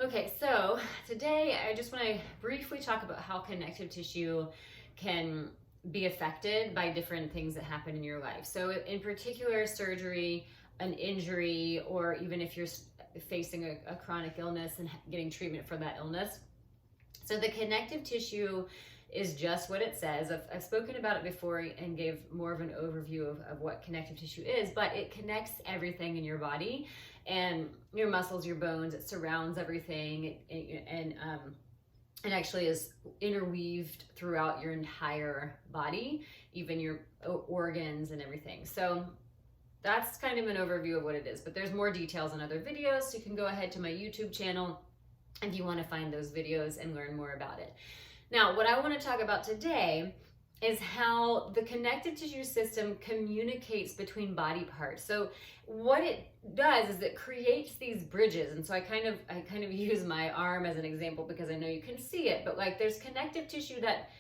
Okay, so today I just want to briefly talk about how connective tissue can be affected by different things that happen in your life. So in particular, surgery, an injury, or even if you're facing a chronic illness and getting treatment for that illness. So the connective tissue is just what it says. I've spoken about it before and gave more of an overview of what connective tissue is, but it connects everything in your body and your muscles, your bones. It surrounds everything, and it actually is interweaved throughout your entire body, even your organs and everything. So that's kind of an overview of what it is, but there's more details in other videos. So you can go ahead to my YouTube channel if you want to find those videos and learn more about it. Now, what I want to talk about today is how the connective tissue system communicates between body parts. So what it does is it creates these bridges. And so I kind of use my arm as an example because I know you can see it, but like there's connective tissue that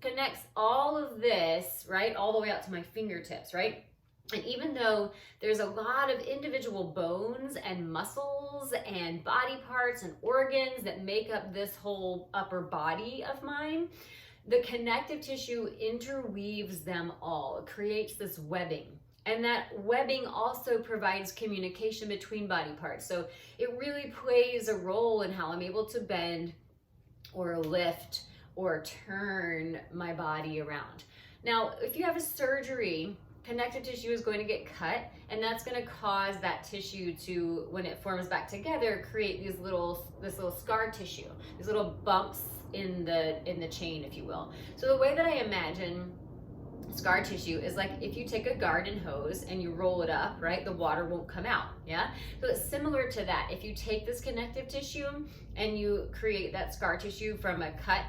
connects all of this, right? All the way out to my fingertips, right? And even though there's a lot of individual bones and muscles and body parts and organs that make up this whole upper body of mine, the connective tissue interweaves them all. It creates this webbing. And that webbing also provides communication between body parts. So it really plays a role in how I'm able to bend or lift or turn my body around. Now, if you have a surgery, connective tissue is going to get cut, and that's going to cause that tissue to, when it forms back together, create this little scar tissue, these little bumps in the chain, if you will. So the way that I imagine scar tissue is like if you take a garden hose and you roll it up, right, the water won't come out. Yeah, so it's similar to that. If you take this connective tissue and you create that scar tissue from a cut,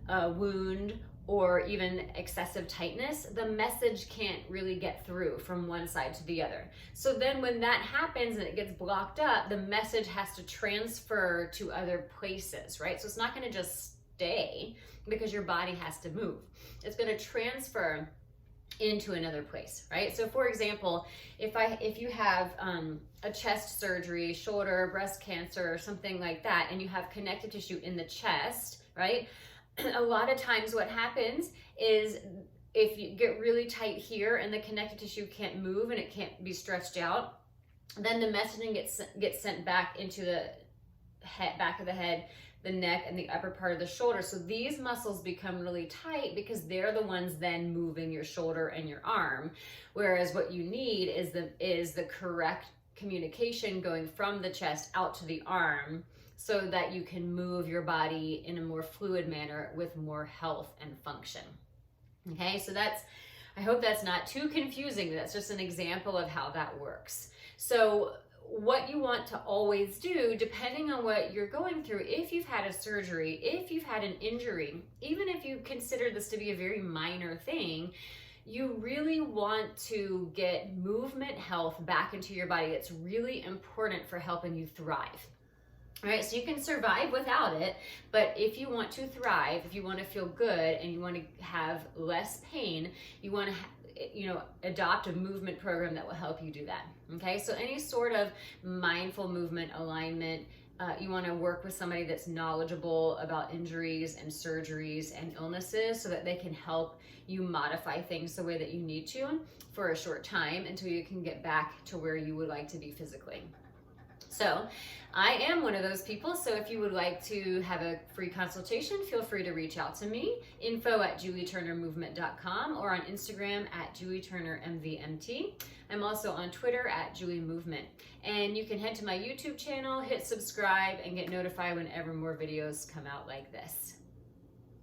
a wound, or even excessive tightness, the message can't really get through from one side to the other. So then when that happens and it gets blocked up, the message has to transfer to other places, right? So it's not going to just stay because your body has to move. It's going to transfer into another place, right? So for example, if you have a chest surgery, shoulder, breast cancer, or something like that, and you have connective tissue in the chest, right? A lot of times what happens is if you get really tight here and the connective tissue can't move and it can't be stretched out, then the messaging gets sent back into the back of the head, the neck, and the upper part of the shoulder. So these muscles become really tight because they're the ones then moving your shoulder and your arm. Whereas what you need is the correct communication going from the chest out to the arm, so that you can move your body in a more fluid manner with more health and function. Okay, so I hope that's not too confusing. That's just an example of how that works. So what you want to always do, depending on what you're going through, if you've had a surgery, if you've had an injury, even if you consider this to be a very minor thing, you really want to get movement health back into your body. It's really important for helping you thrive. All right, so you can survive without it, but if you want to thrive, if you want to feel good and you want to have less pain, you want to adopt a movement program that will help you do that. Okay, so any sort of mindful movement alignment, you want to work with somebody that's knowledgeable about injuries and surgeries and illnesses so that they can help you modify things the way that you need to for a short time until you can get back to where you would like to be physically. So I am one of those people, so if you would like to have a free consultation, feel free to reach out to me, info@julieturnermovement.com, or on Instagram @julieturnermvmt. I'm also on Twitter @juliemovement. And you can head to my YouTube channel, hit subscribe, and get notified whenever more videos come out like this.